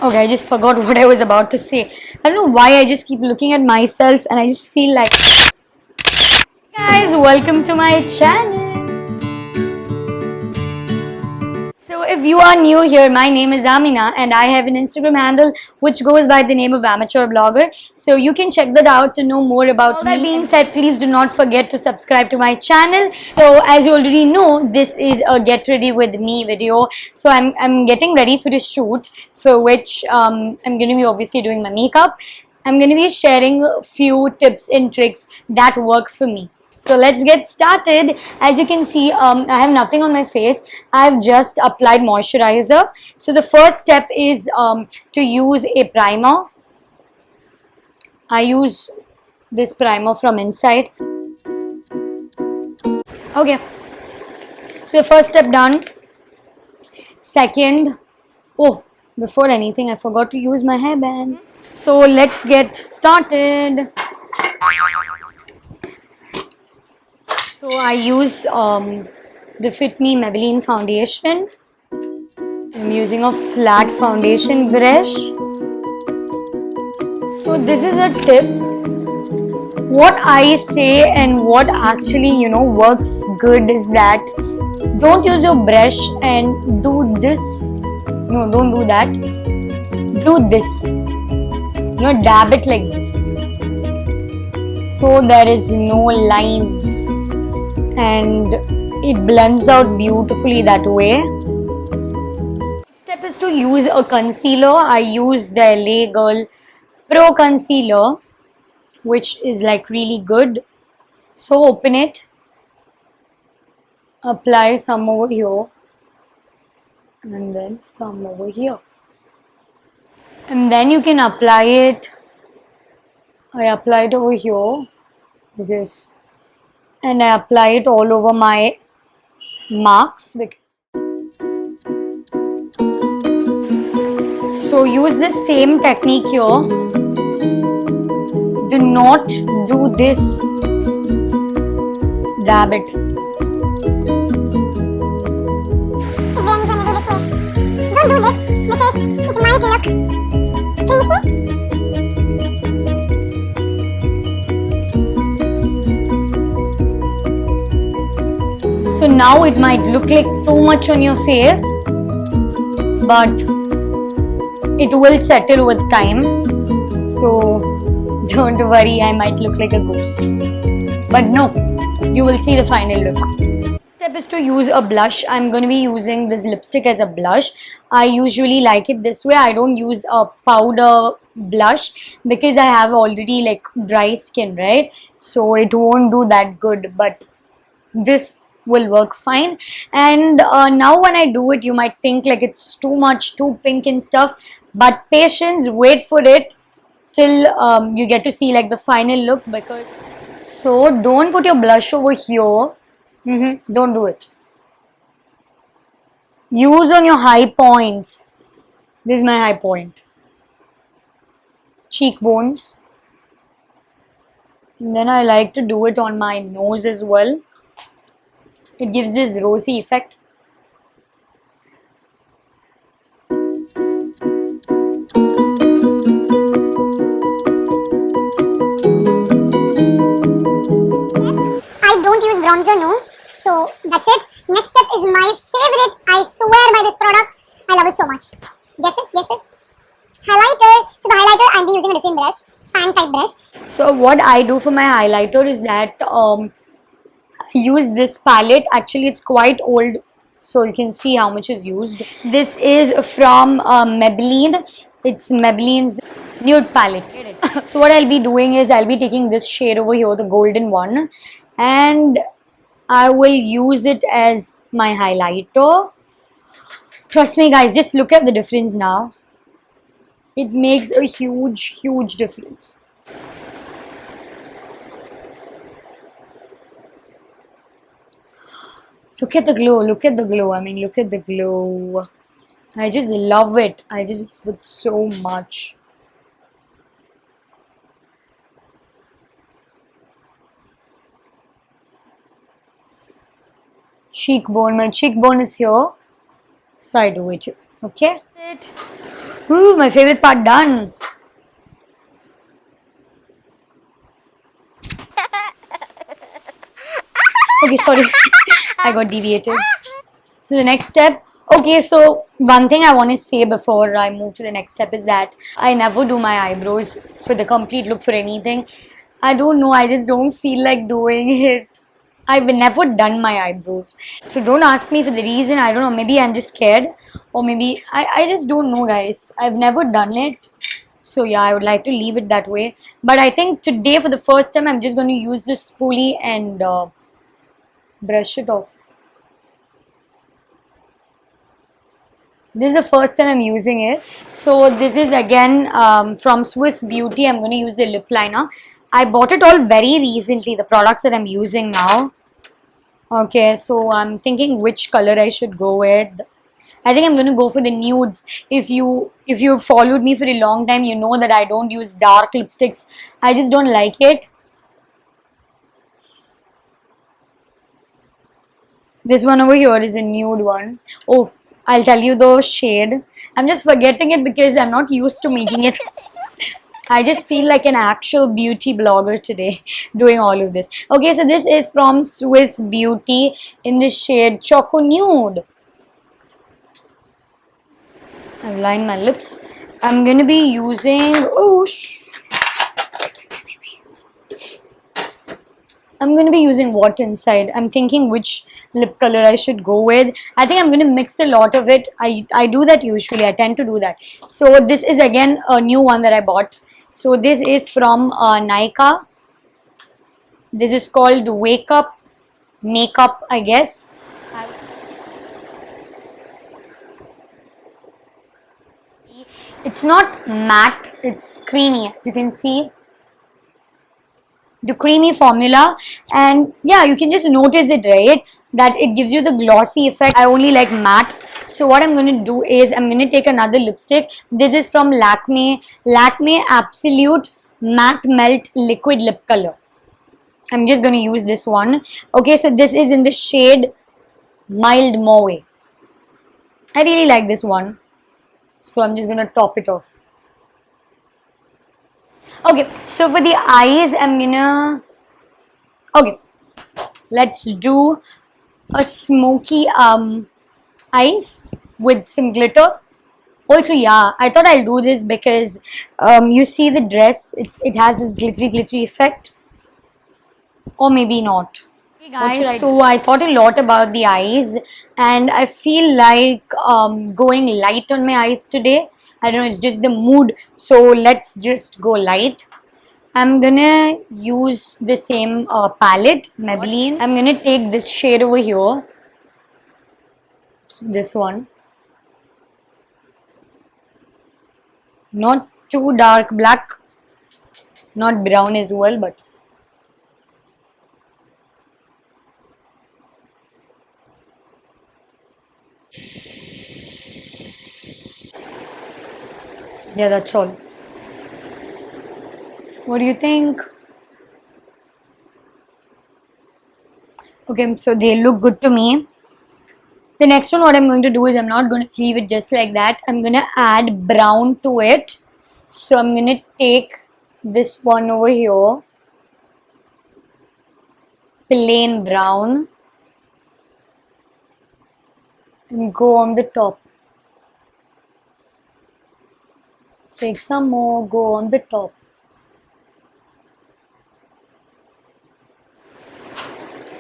Okay, I just forgot what I was about to say. I don't know why I just keep looking at myself and I just feel like. Guys, welcome to my channel. So if you are new here, my name is Amina and I have an Instagram handle which goes by the name of Amateur Blogger. So you can check that out to know more about me. All that being said, please do not forget to subscribe to my channel. So as you already know, this is a get ready with me video. So I'm getting ready for the shoot, for which I'm going to be obviously doing my makeup. I'm going to be sharing a few tips and tricks that work for me. So let's get started. As you can see, I have nothing on my face. I've just applied moisturizer. So the first step is to use a primer. I use this primer from inside. Okay. So the first step done. Second, oh, before anything, I forgot to use my hairband. So let's get started. So I use the Fit Me Maybelline foundation. I'm using a flat foundation brush. So this is a tip. What I say and what actually works good is that don't use your brush and do this. No, don't do that. Do this. Dab it like this. So there is no lines and it blends out beautifully that way. Next step is to use a concealer. I use the LA Girl Pro Concealer, which is like really good. So open it, apply some over here and then some over here, and then you can apply it. I apply it over here because, and I apply it all over my marks because. So use the same technique here. Do not do this. Dab it. Don't do this because it might look creepy. So now it might look like too much on your face, but it will settle with time. So don't worry, I might look like a ghost. But no, you will see the final look. Step is to use a blush. I'm going to be using this lipstick as a blush. I usually like it this way. I don't use a powder blush because I have already like dry skin, right? So it won't do that good, but this will work fine. And now when I do it, you might think like it's too much, too pink and stuff, but patience, wait for it till you get to see like the final look. Because so don't put your blush over here. Don't do it. Use on your high points. This is my high point. Cheekbones. And then I like to do it on my nose as well. It gives this rosy effect. I don't use bronzer, no. So that's it. Next step is my favorite. I swear by this product. I love it so much. Guesses? Guesses? Highlighter. So the highlighter, I'll be using a different brush. Fan type brush. So what I do for my highlighter is that I use this palette. Actually, it's quite old, so you can see how much is used. This is from Maybelline. It's Maybelline's nude palette. So what I'll be doing is I'll be taking this shade over here, the golden one, and I will use it as my highlighter. Trust me guys, just look at the difference now. It makes a huge difference. Look at the glow, look at the glow. I mean, look at the glow. I just love it. I just put so much. Cheekbone, my cheekbone is here. So I do it here. Okay? Ooh, my favorite part done. Okay, sorry. I got deviated. So the next step. Okay, so one thing I want to say before I move to the next step is that I never do my eyebrows for the complete look for anything. I don't know, I just don't feel like doing it. I've never done my eyebrows. So don't ask me for the reason. I don't know. Maybe I'm just scared. Or maybe I just don't know, guys. I've never done it. So yeah, I would like to leave it that way. But I think today for the first time, I'm just going to use this spoolie and brush it off. This is the first time I'm using it. So this is again from Swiss Beauty. I'm going to use the lip liner. I bought it all very recently, the products that I'm using now. Okay, so I'm thinking which color I should go with. I think I'm going to go for the nudes. If you've followed me for a long time, you know that I don't use dark lipsticks. I just don't like it. This one over here is a nude one. Oh, I'll tell you the shade. I'm just forgetting it because I'm not used to making it. I just feel like an actual beauty blogger today doing all of this. Okay, so this is from Swiss Beauty in the shade Choco Nude. I've lined my lips. I'm going to be using... I'm going to be using what inside? I'm thinking which lip color I should go with. I think I'm going to mix a lot of it. I do that usually. I tend to do that. So this is again a new one that I bought. So this is from Nykaa. This is called Wake Up Makeup, I guess. It's not matte, it's creamy, as you can see. The creamy formula, and yeah, you can just notice it, right, that it gives you the glossy effect. I only like matte. So what I'm going to do is I'm going to take another lipstick. This is from Lakme Absolute Matte Melt Liquid Lip Color. I'm just going to use this one. Okay, so this is in the shade Mild Mauve. I really like this one, so I'm just going to top it off. Okay, so for the eyes, I'm gonna... Okay, let's do a smoky eyes with some glitter. Also, yeah, I thought I'll do this because you see the dress, it has this glittery effect. Or maybe not. Hey guys, so I thought a lot about the eyes and I feel like going light on my eyes today. I don't know, it's just the mood. So let's just go light. I'm gonna use the same palette, Maybelline. I'm gonna take this shade over here. This one. Not too dark black. Not brown as well, but... yeah, that's all. What do you think? Okay, so they look good to me. The next one, what I'm going to do is I'm not going to leave it just like that. I'm going to add brown to it. So I'm going to take this one over here. Plain brown. And go on the top. Take some more, go on the top.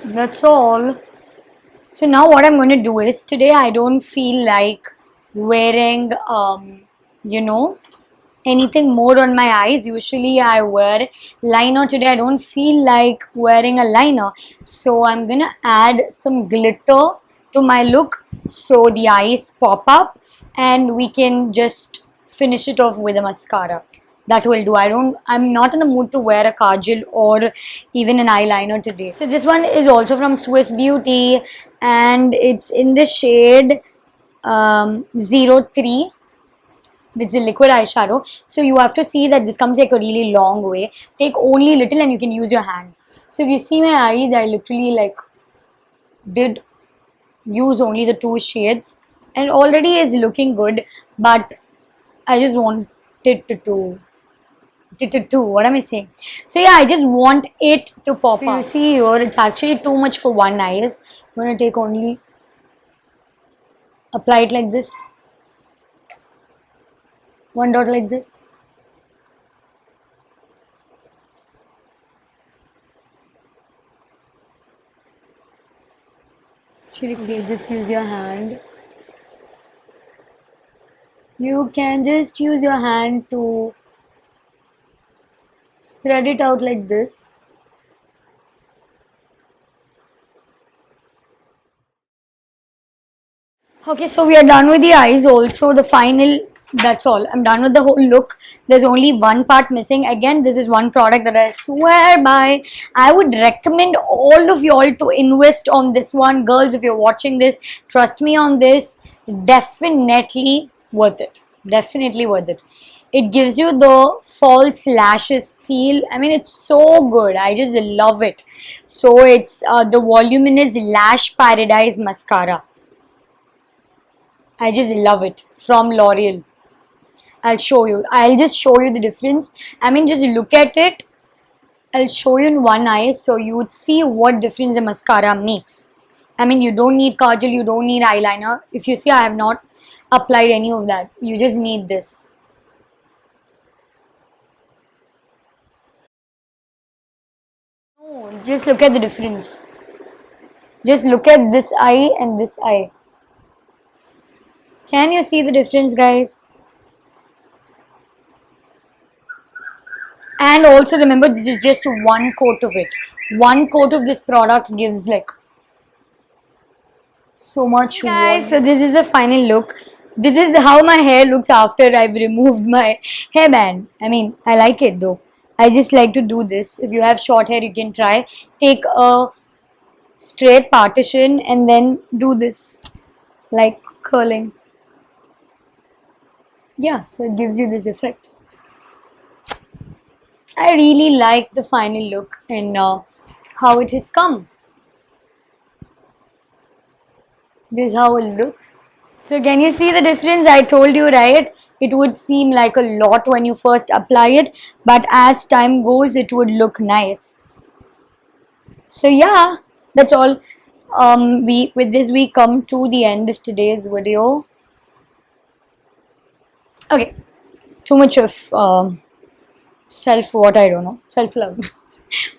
That's all. So now what I'm going to do is, today I don't feel like wearing, anything more on my eyes. Usually I wear liner. Today I don't feel like wearing a liner. So I'm going to add some glitter to my look so the eyes pop up and we can just finish it off with a mascara. That will do. I'm not in the mood to wear a kajal or even an eyeliner today. So this one is also from Swiss Beauty and it's in the shade 03. This is a liquid eyeshadow. So you have to see that this comes like a really long way. Take only little and you can use your hand. So if you see my eyes, I literally did use only the two shades and already is looking good, but I just want it to what am I saying? So yeah, I just want it to pop up. You see here, it's actually too much for one eye. I'm gonna take only, apply it like this, one dot like this. If you just use your hand, you can just use your hand to spread it out like this. Okay, so we are done with the eyes also. The final, that's all. I'm done with the whole look. There's only one part missing. Again, this is one product that I swear by. I would recommend all of y'all to invest on this one. Girls, if you're watching this, trust me on this. Definitely worth it. Definitely worth it. It gives you the false lashes feel. I mean, it's so good. I just love it. So it's the Voluminous Lash Paradise Mascara. I just love it, from L'Oreal. I'll show you. I'll just show you the difference. I mean, just look at it. I'll show you in one eye so you would see what difference the mascara makes. I mean, you don't need kajal, you don't need eyeliner. If you see, I have not applied any of that. You just need this. No, just look at the difference. Just look at this eye and this eye. Can you see the difference, guys? And also remember, this is just one coat of it. One coat of this product gives like so much. Guys, so this is the final look. This is how my hair looks after I've removed my hairband. I mean, I like it though. I just like to do this. If you have short hair, you can try. Take a straight partition and then do this, like curling. Yeah, so it gives you this effect. I really like the final look and how it has come. This is how it looks. So can you see the difference? I told you, right? It would seem like a lot when you first apply it, but as time goes, it would look nice. So yeah, that's all. With this we come to the end of today's video. Okay, too much of self love.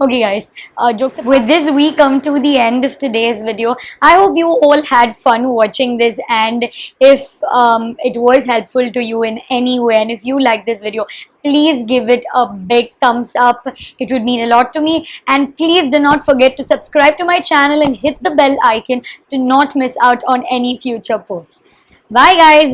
Okay guys, jokes. With this we come to the end of today's video. I hope you all had fun watching this, and if it was helpful to you in any way, and if you like this video, please give it a big thumbs up. It would mean a lot to me. And please do not forget to subscribe to my channel and hit the bell icon to not miss out on any future posts. Bye guys.